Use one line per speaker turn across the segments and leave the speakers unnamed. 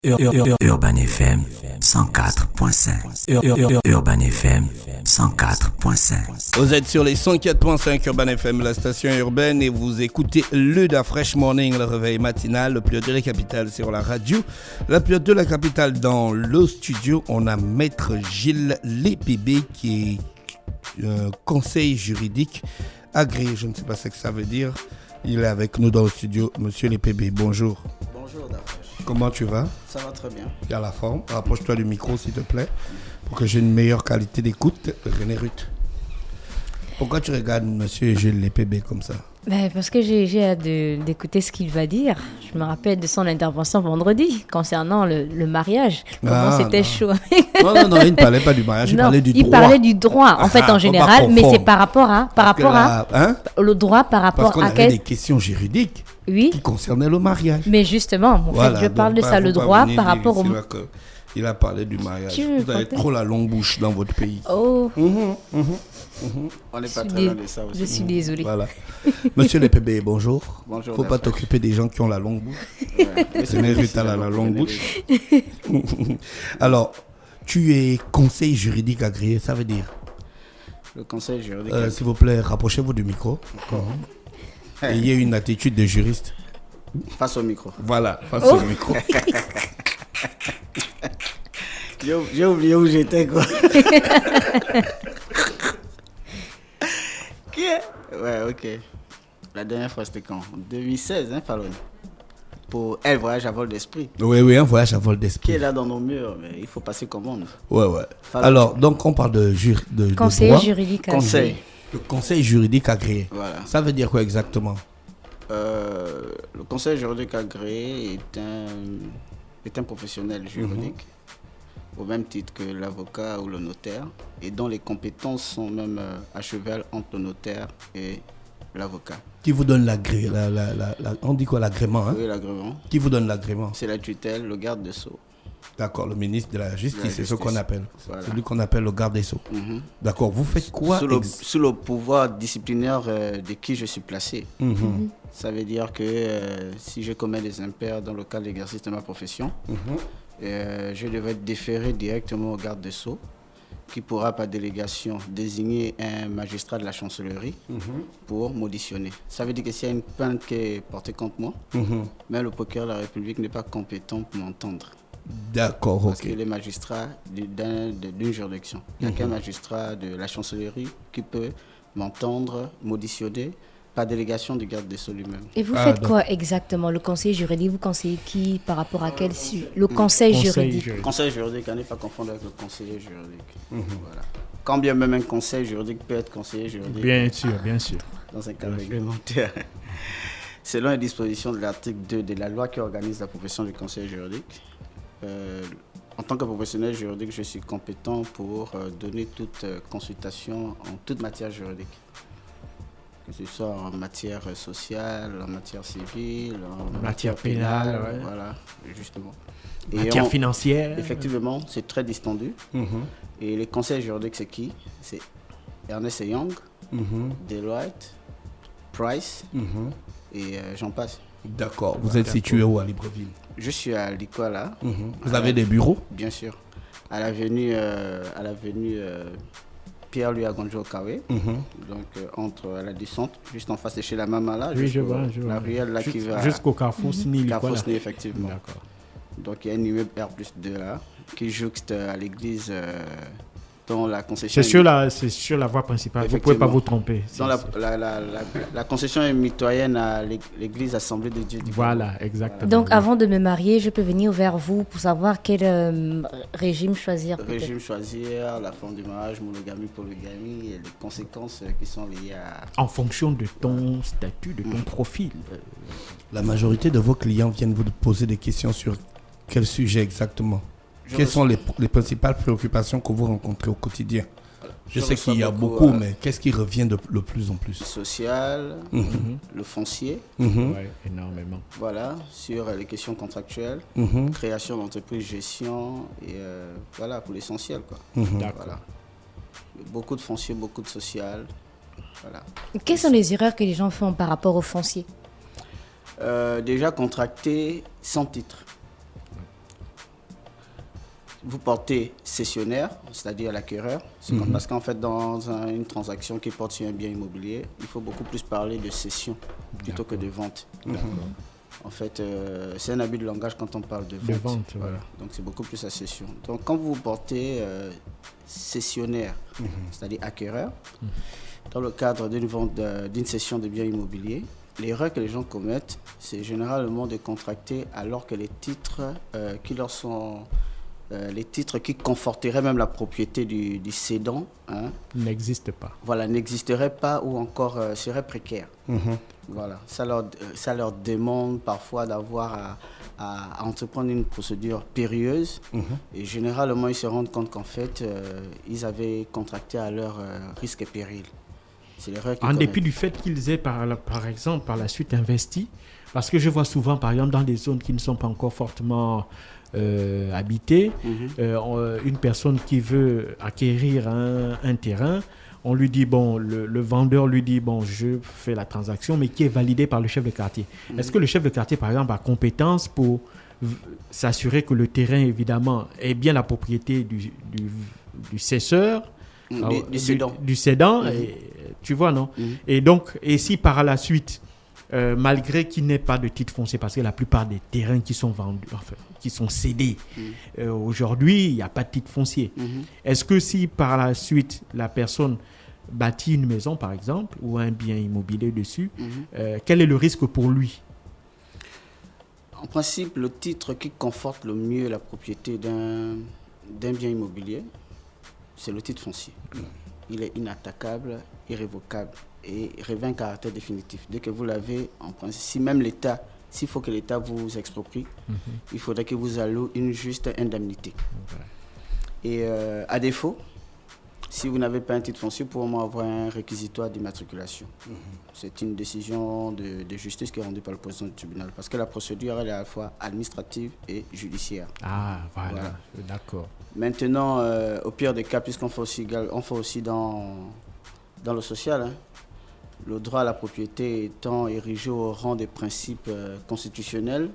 Urban FM 104.5. Urban FM 104.5.
Vous êtes sur les 104.5 Urban FM, la station urbaine, et vous écoutez le Da Fresh Morning, le réveil matinal, le pilote de la capitale sur la radio. La pilote de la capitale dans le studio, on a Maître Gilles Lépébé qui est conseil juridique agréé. Je ne sais pas ce que ça veut dire. Il est avec nous dans le studio. Monsieur Lépébé, bonjour.
Bonjour Da Fresh.
Comment tu vas?
Ça va très bien.
Tu as la forme. Rapproche-toi du micro s'il te plaît pour que j'ai une meilleure qualité d'écoute. René Ruth. Pourquoi tu regardes monsieur Gilles Lépébé comme ça?
Parce que j'ai hâte d'écouter ce qu'il va dire. Je me rappelle de son intervention vendredi concernant le mariage. Comment c'était chaud.
Non, il ne parlait pas du mariage, il parlait du droit.
Il parlait du droit, en fait, en général, mais c'est par rapport à le droit, par rapport
parce qu'on avait des questions juridiques qui concernaient le mariage.
Mais justement, en fait, je parle de ça, le droit par rapport au...
Il a parlé du mariage. Vous avez trop la longue bouche dans votre pays.
Oh.
On n'est pas très loin de ça aussi.
Je suis désolée.
Voilà. Monsieur Lépébé, bonjour.
Bonjour.
Faut pas t'occuper des gens qui ont la longue bouche. C'est mérite à la longue bouche. Alors, tu es conseil juridique agréé, ça veut dire?
Le conseil juridique.
S'il vous plaît, rapprochez-vous du micro. Ayez une attitude de juriste.
Face au micro.
Voilà, face au micro.
J'ai oublié où j'étais, quoi. Ouais, ok. La dernière fois, c'était quand? En 2016, hein, Fallon? Pour Elle Voyage à vol d'esprit.
Oui, un voyage à vol d'esprit.
Qui est là dans nos murs, mais il faut passer commande.
Ouais. Fallon. Alors, donc, on parle de
conseil
droit.
Juridique agréé.
Conseil.
Le conseil juridique agréé.
Voilà.
Ça veut dire quoi exactement?
Le conseil juridique agréé est un professionnel juridique, au même titre que l'avocat ou le notaire, et dont les compétences sont même à cheval entre le notaire et l'avocat.
Qui vous donne l'agrément, on dit quoi, l'agrément, hein?
Oui, l'agrément.
Qui vous donne l'agrément?
C'est la tutelle, le garde des Sceaux.
D'accord, le ministre de la Justice, c'est ce qu'on appelle.
Voilà.
C'est lui qu'on appelle le garde des Sceaux. D'accord, vous faites quoi?
Sous le pouvoir disciplinaire de qui je suis placé. Ça veut dire que si je commets des impairs dans le cadre de l'exercice de ma profession, je devrais déférer directement au garde des Sceaux, qui pourra par délégation désigner un magistrat de la chancellerie pour m'auditionner. Ça veut dire que s'il y a une plainte qui est portée contre moi, mais le procureur de la République n'est pas compétent pour m'entendre.
D'accord,
Parce que les magistrats d'une juridiction, il n'y a qu'un magistrat de la chancellerie qui peut m'entendre, m'auditionner par délégation du garde des Sceaux lui-même.
Et vous faites quoi exactement? Le conseil juridique, vous conseillez qui par rapport à quel sujet? Le conseil juridique.
Le conseil juridique, à ne pas confondre avec le conseiller juridique. Voilà. Quand bien même un conseil juridique peut être conseiller juridique.
Bien sûr.
Dans un cadre réglementaire. Selon les dispositions de l'article 2 de la loi qui organise la profession du conseil juridique, en tant que professionnel juridique, je suis compétent pour donner toute consultation en toute matière juridique. Que ce soit en matière sociale, en matière civile, en matière pénale,
ouais.
Voilà, justement.
Matière financière.
Effectivement, c'est très distendu. Et les conseils juridiques, c'est qui? C'est Ernst & Young, Deloitte, Price, et j'en passe.
D'accord. Vous êtes situé où à Libreville?
Je suis à Likwala.
Vous avez des bureaux?
Bien sûr. À l'avenue Pierre-Louis Agonjo-Kawe, donc entre la descente, juste en face de chez la Mama là.
Oui, je vois.
La ruelle là qui va...
Jusqu'au Carrefour Sni.
Carrefour Sni, effectivement.
D'accord.
Donc il y a un immeuble R+2 là, qui jouxte à l'église dont la concession...
C'est sur la voie principale, vous ne pouvez pas vous tromper.
Dans la concession est mitoyenne à l'église Assemblée de Dieu.
Voilà, exactement.
Donc avant de me marier, je peux venir vers vous pour savoir quel régime choisir.
Régime choisir, la forme du mariage, monogamie, polygamie, et les conséquences qui sont liées à...
En fonction de ton statut, de ton profil.
La majorité de vos clients viennent vous poser des questions sur quel sujet exactement? Quelles sont les principales préoccupations que vous rencontrez au quotidien? Je sais qu'il y a beaucoup, mais qu'est-ce qui revient de plus en plus?
Social, le foncier.
Ouais, énormément.
Voilà, sur les questions contractuelles, création d'entreprise, gestion, et voilà, pour l'essentiel, quoi.
D'accord.
Voilà. Beaucoup de foncier, beaucoup de social. Voilà.
Quelles sont les erreurs que les gens font par rapport au foncier?
Déjà contracté sans titre. vous portez cessionnaire, c'est-à-dire l'acquéreur. C'est parce qu'en fait, dans une transaction qui porte sur un bien immobilier, il faut beaucoup plus parler de cession plutôt que de vente. En fait, c'est un abus de langage quand on parle de vente. Voilà. Donc, c'est beaucoup plus la cession. Donc, quand vous portez cessionnaire, c'est-à-dire acquéreur, dans le cadre d'une vente, d'une cession de biens immobiliers, l'erreur que les gens commettent, c'est généralement de contracter alors que les titres qui leur sont... les titres qui conforteraient même la propriété du cédant
n'existent pas.
Voilà, n'existeraient pas ou encore seraient précaires. Voilà, ça leur demande parfois d'avoir à entreprendre une procédure périlleuse et généralement ils se rendent compte qu'en fait ils avaient contracté à leur risque et péril. C'est l'erreur qu'ils commettent.
Dépit du fait qu'ils aient par exemple par la suite investi, parce que je vois souvent par exemple dans des zones qui ne sont pas encore fortement habité, une personne qui veut acquérir un terrain, on lui dit, bon, le vendeur lui dit, bon, je fais la transaction, mais qui est validée par le chef de quartier. Est-ce que le chef de quartier, par exemple, a compétence pour s'assurer que le terrain, évidemment, est bien la propriété du cesseur, du cédant, et, tu vois, non? Et donc, et si par la suite, malgré qu'il n'ait pas de titre foncier, parce que la plupart des terrains qui sont vendus, enfin, qui sont cédés, aujourd'hui, il n'y a pas de titre foncier. Est-ce que si par la suite, la personne bâtit une maison, par exemple, ou un bien immobilier dessus, quel est le risque pour lui?
En principe, le titre qui conforte le mieux la propriété d'un bien immobilier, c'est le titre foncier. Il est inattaquable, irrévocable et revêt un caractère définitif. Dès que vous l'avez, en principe, si même l'État, s'il faut que l'État vous exproprie, il faudrait que vous allouez une juste indemnité. Et à défaut, si vous n'avez pas un titre foncier, vous pouvez avoir un réquisitoire d'immatriculation. C'est une décision de justice qui est rendue par le président du tribunal. Parce que la procédure, elle est à la fois administrative et judiciaire.
Ah, voilà. D'accord.
Maintenant, au pire des cas, puisqu'on fait aussi dans le social, le droit à la propriété étant érigé au rang des principes constitutionnels,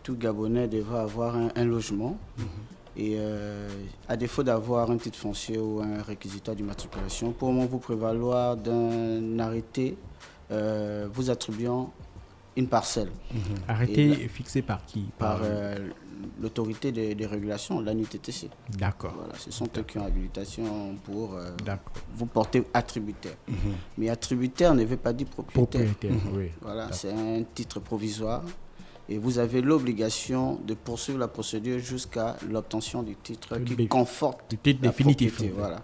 tout Gabonais devrait avoir un logement. Et à défaut d'avoir un titre foncier ou un réquisitoire d'immatriculation, pour vous prévaloir d'un arrêté vous attribuant une parcelle.
Arrêté fixé par qui?
Par l'autorité des régulations, l'ANUTTC.
D'accord.
Voilà, ce sont eux qui ont habilitation pour vous porter attributaire. Mais attributaire ne veut pas dire propriétaire.
Oui.
Voilà, c'est un titre provisoire. Et vous avez l'obligation de poursuivre la procédure jusqu'à l'obtention du titre qui conforte
le titre
la
définitif.
Propriété. Voilà.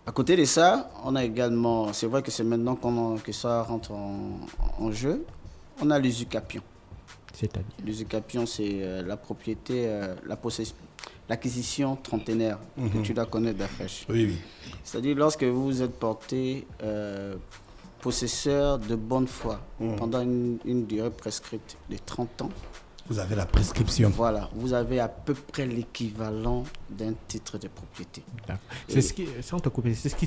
À côté de ça, on a également, c'est vrai que c'est maintenant que ça rentre en jeu, on a l'usucapion.
C'est-à-dire
l'usucapion, c'est la propriété, l'acquisition trentenaire que tu dois connaître d'Afresh.
Oui.
C'est-à-dire lorsque vous êtes porté possesseur de bonne foi pendant une durée prescrite de 30 ans.
Vous avez la prescription.
Voilà, vous avez à peu près l'équivalent d'un titre de propriété.
C'est ce qui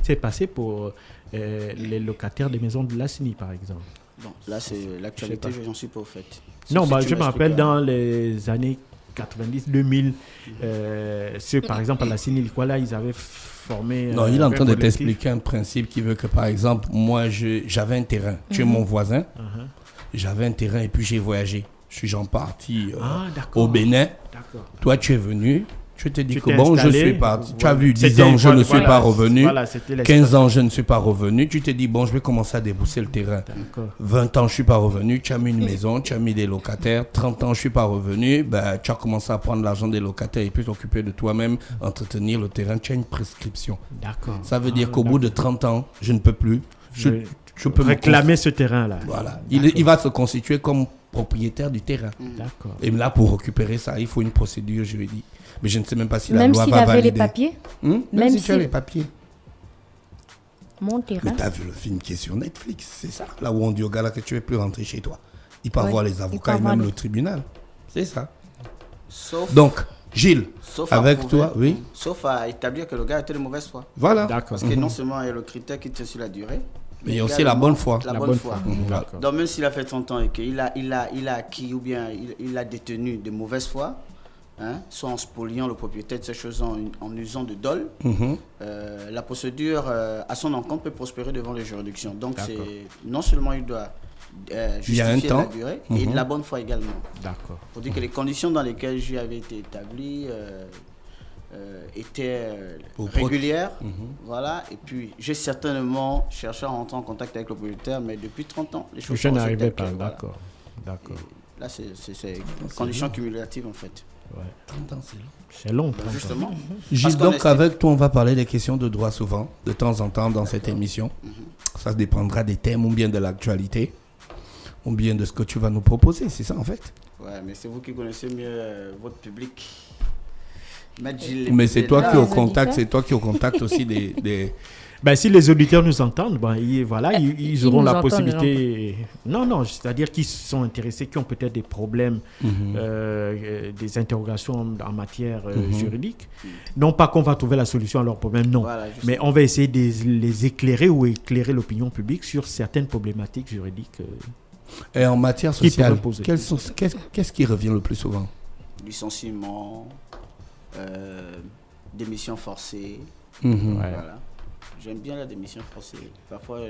s'est passé pour les locataires des maisons de la CENI, par exemple.
Bon, là, c'est l'actualité, j'en suis pas au fait.
Non, je me rappelle dans les années 90-2000, ceux, par exemple, à la CENI, ils avaient formé...
Non, il est en train de t'expliquer un principe qui veut que, par exemple, moi, j'avais un terrain. Tu es mon voisin. J'avais un terrain et puis j'ai voyagé. Je suis parti au Bénin. Toi, tu es venu. Tu t'es dit que bon, je suis parti. Tu as vu 10 ans, je ne suis pas revenu. 15 ans, je ne suis pas revenu. Tu t'es dit, bon, je vais commencer à débourser le terrain. 20 ans, je ne suis pas revenu. Tu as mis une maison, tu as mis des locataires. 30 ans, je ne suis pas revenu. Tu as commencé à prendre l'argent des locataires et puis t'occuper de toi-même, entretenir le terrain. Tu as une prescription. Ça veut dire qu'au bout de 30 ans, je ne peux plus. Je peux
réclamer ce terrain-là.
Voilà. Il va se constituer comme propriétaire du terrain.
D'accord.
Et là, pour récupérer ça, il faut une procédure juridique. Mais je ne sais même pas si la
même
loi
s'il
va
avait
valider.
Les papiers
Même si tu as les papiers.
Mon terrain.
Mais tu as vu le film qui est sur Netflix, c'est ça. Là où on dit au gars là que tu ne veux plus rentrer chez toi. Il peut voir les avocats et même le tribunal. C'est ça. Donc, Gilles, avec toi, oui.
Sauf à établir que le gars était de mauvaise foi.
Voilà.
Parce que non seulement il y a le critère qui tient sur la durée,
mais il y a aussi la bonne foi.
La bonne foi. Donc même s'il a fait 30 ans et qu'il a acquis ou bien il a détenu de mauvaise foi, soit en spoliant le propriétaire de ces choses en usant de dol, la procédure à son encontre peut prospérer devant les juridictions. Donc, non seulement il doit justifier de la durée et de la bonne foi également.
D'accord.
Pour dire que les conditions dans lesquelles le juge avait été établi étaient régulières. Voilà. Et puis, j'ai certainement cherché à rentrer en contact avec le propriétaire, mais depuis 30 ans, les choses
je
sont
n'arrivais pas.
voilà.
D'accord.
Et là, c'est conditions cumulatives, en fait.
Ouais.
30 ans, c'est long.
C'est long. 30 ans.
Justement.
Gilles, donc avec toi, on va parler des questions de droit souvent, de temps en temps dans cette émission. Ça dépendra des thèmes ou bien de l'actualité, ou bien de ce que tu vas nous proposer, c'est ça en fait?
Ouais, mais c'est vous qui connaissez mieux votre public. Gilles,
mais c'est toi qui es au contact, aussi des...
Ben, si les auditeurs nous entendent, ils auront la possibilité. Non, c'est-à-dire qu'ils sont intéressés, qui ont peut-être des problèmes, des interrogations en matière juridique. Non pas qu'on va trouver la solution à leurs problèmes, non. Voilà, mais on va essayer de les éclairer ou éclairer l'opinion publique sur certaines problématiques juridiques.
Et en matière sociale, qu'est-ce qui revient le plus souvent?
Licenciement, démission forcée. Voilà. J'aime bien la démission forcée. Parfois,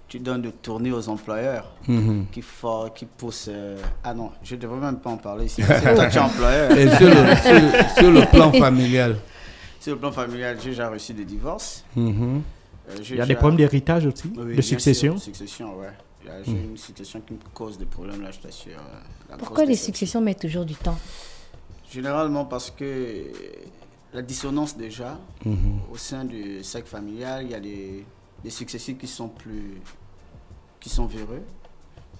tu donnes de tourner aux employeurs qui poussent... Ah non, je ne devrais même pas en parler ici. C'est toi qui es employeur.
Et sur le plan familial?
Sur le plan familial, j'ai déjà reçu des divorces.
Il y a des problèmes d'héritage aussi, de succession?
Succession, ouais. J'ai une succession qui me cause des problèmes, là, je t'assure.
Pourquoi les successions mettent toujours du temps?
Généralement parce que la dissonance déjà, au sein du cercle familial, il y a des successifs qui sont véreux,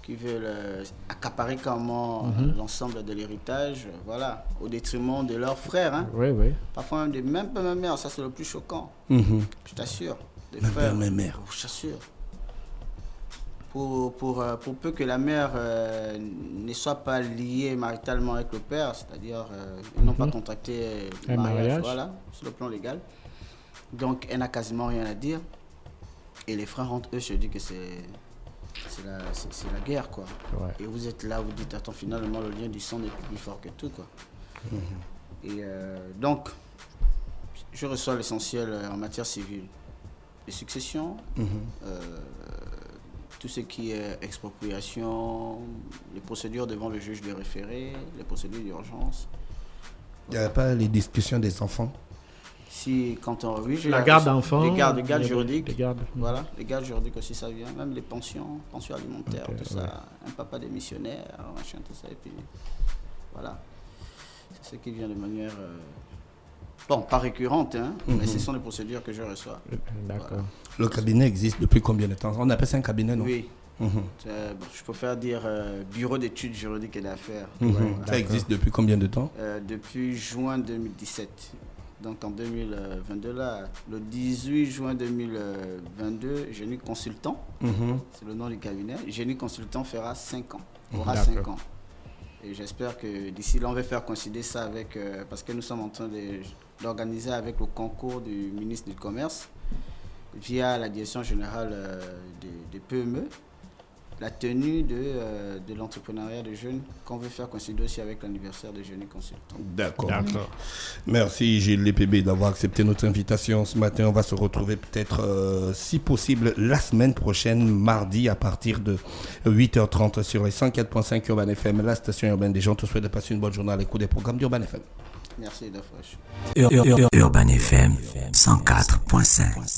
qui veulent accaparer carrément l'ensemble de l'héritage, voilà, au détriment de leurs frères. Hein.
Oui.
Parfois même pas ma mère, ça c'est le plus choquant. Je t'assure. Des
Même
frères,
ma mère.
Je t'assure. Pour peu que la mère ne soit pas liée maritalement avec le père, c'est-à-dire ils n'ont pas contracté
un mariage,
voilà, sur le plan légal. Donc elle n'a quasiment rien à dire. Et les frères entre eux, je dis que c'est la guerre, quoi. Ouais. Et vous êtes là, vous dites, attends, finalement le lien du sang n'est plus fort que tout, quoi. Et donc, je reçois l'essentiel en matière civile. Les successions, tout ce qui est expropriation, les procédures devant le juge de référé, les procédures d'urgence.
Il n'y a pas les discussions des enfants?
Si, quand on... Oui,
la garde d'enfants.
Les gardes juridiques.
Les gardes.
Voilà, les gardes juridiques aussi, ça vient. Même les pensions alimentaires, tout ça. Un papa démissionnaire, machin, tout ça. Et puis, voilà. C'est ce qui vient de manière... Bon, pas récurrente, hein, mais ce sont les procédures que je reçois.
D'accord. Voilà. Le cabinet existe depuis combien de temps? On appelle ça un cabinet, non?
Oui. Je préfère dire bureau d'études juridiques et d'affaires.
Ça existe depuis combien de temps?
Depuis juin 2017. Donc en 2022, là, le 18 juin 2022, Génie Consultant, c'est le nom du cabinet. Génie Consultant fera 5 ans. Aura 5 ans. Et j'espère que d'ici là, on va faire coïncider ça avec... parce que nous sommes en train d'organiser avec le concours du ministre du Commerce, via la direction générale des PME, la tenue de l'entrepreneuriat de jeunes qu'on veut faire coïncider aussi avec l'anniversaire de Génie Consultant.
D'accord. Merci Gilles Lépébé d'avoir accepté notre invitation ce matin. On va se retrouver peut-être, si possible, la semaine prochaine, mardi, à partir de 8h30 sur les 104.5 Urban FM, la station urbaine des gens. Je te souhaite de passer une bonne journée à l'écoute des programmes d'Urban FM.
Merci, Dafresh.
Urban FM 104.5.